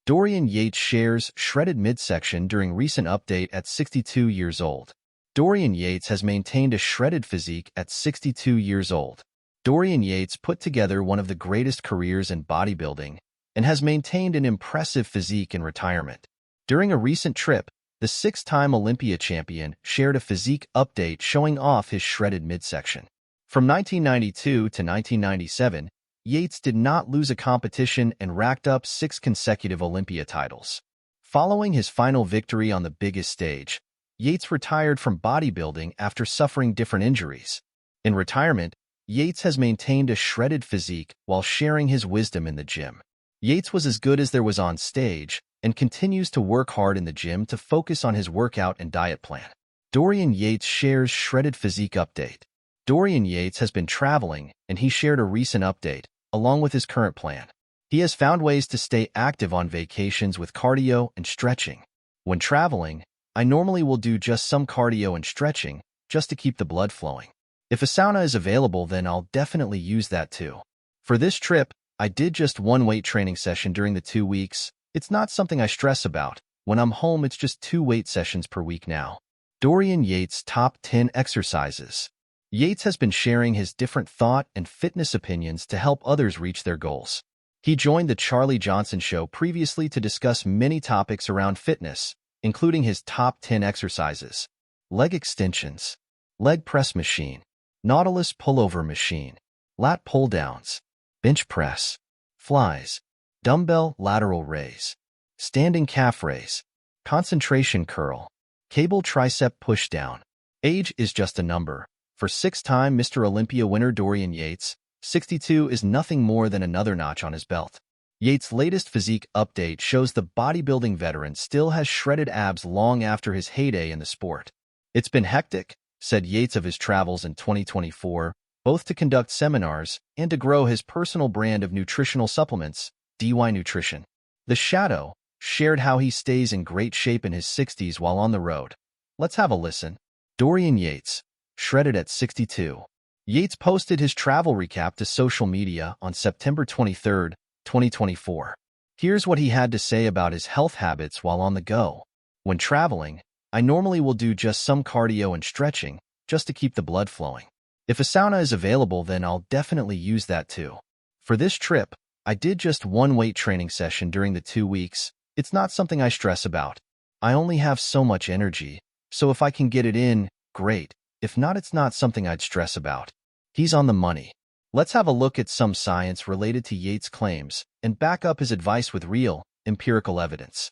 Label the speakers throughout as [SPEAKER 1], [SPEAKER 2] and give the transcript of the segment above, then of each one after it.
[SPEAKER 1] Dorian Yates shares shredded midsection during recent update at 62 years old. Dorian Yates has maintained a shredded physique at 62 years old. Dorian Yates put together one of the greatest careers in bodybuilding and has maintained an impressive physique in retirement. During a recent trip, the six-time Olympia champion shared a physique update showing off his shredded midsection. From 1992 to 1997, Yates did not lose a competition and racked up 6 consecutive Olympia titles. Following his final victory on the biggest stage, Yates retired from bodybuilding after suffering different injuries. In retirement, Yates has maintained a shredded physique while sharing his wisdom in the gym. Yates was as good as there was on stage and continues to work hard in the gym to focus on his workout and diet plan. Dorian Yates shares shredded physique update. Dorian Yates has been traveling, and he shared a recent update, along with his current plan. He has found ways to stay active on vacations with cardio and stretching. When traveling, I normally will do just some cardio and stretching, just to keep the blood flowing. If a sauna is available, then I'll definitely use that too. For this trip, I did just one weight training session during the 2 weeks. It's not something I stress about. When I'm home, it's just 2 weight sessions per week now. Dorian Yates' top 10 exercises. Yates has been sharing his different thought and fitness opinions to help others reach their goals. He joined the Charlie Johnson Show previously to discuss many topics around fitness, including his top 10 exercises: leg extensions, leg press machine, Nautilus pullover machine, lat pull-downs, bench press, flies, dumbbell lateral raise, standing calf raise, concentration curl, cable tricep pushdown. Age is just a number. For 6-time Mr. Olympia winner Dorian Yates, 62 is nothing more than another notch on his belt. Yates' latest physique update shows the bodybuilding veteran still has shredded abs long after his heyday in the sport. "It's been hectic," said Yates of his travels in 2024, both to conduct seminars and to grow his personal brand of nutritional supplements, DY Nutrition. The Shadow shared how he stays in great shape in his 60s while on the road. Let's have a listen. Dorian Yates, shredded at 62. Yates posted his travel recap to social media on September 23, 2024. Here's what he had to say about his health habits while on the go. "When traveling, I normally will do just some cardio and stretching, just to keep the blood flowing. If a sauna is available, then I'll definitely use that too. For this trip, I did just one weight training session during the 2 weeks. It's not something I stress about. I only have so much energy, so if I can get it in, great. If not, it's not something I'd stress about." He's on the money. Let's have a look at some science related to Yates' claims and back up his advice with real, empirical evidence.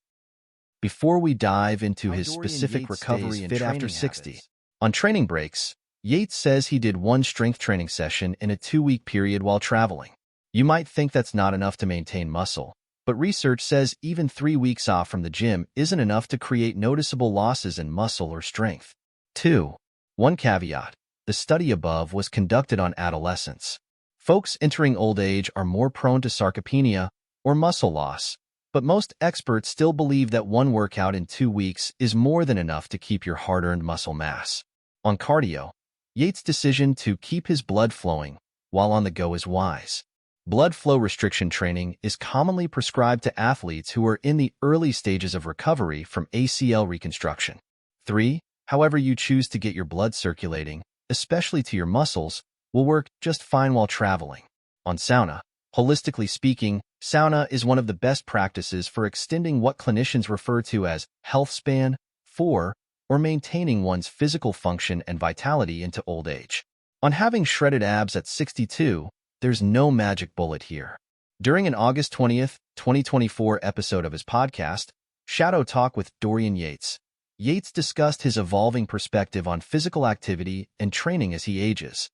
[SPEAKER 1] Before we dive into his specific recovery and fit after 60, on training breaks, Yates says he did one strength training session in a 2-week period while traveling. You might think that's not enough to maintain muscle, but research says even 3 weeks off from the gym isn't enough to create noticeable losses in muscle or strength. 2. One caveat: the study above was conducted on adolescents. Folks entering old age are more prone to sarcopenia or muscle loss, but most experts still believe that one workout in 2 weeks is more than enough to keep your hard-earned muscle mass. On cardio, Yates' decision to keep his blood flowing while on the go is wise. Blood flow restriction training is commonly prescribed to athletes who are in the early stages of recovery from ACL reconstruction. 3. However you choose to get your blood circulating, especially to your muscles, will work just fine while traveling. On sauna, holistically speaking, sauna is one of the best practices for extending what clinicians refer to as health span, or maintaining one's physical function and vitality into old age. On having shredded abs at 62, there's no magic bullet here. During an August 20th, 2024 episode of his podcast, Shadow Talk with Dorian Yates, Yates discussed his evolving perspective on physical activity and training as he ages.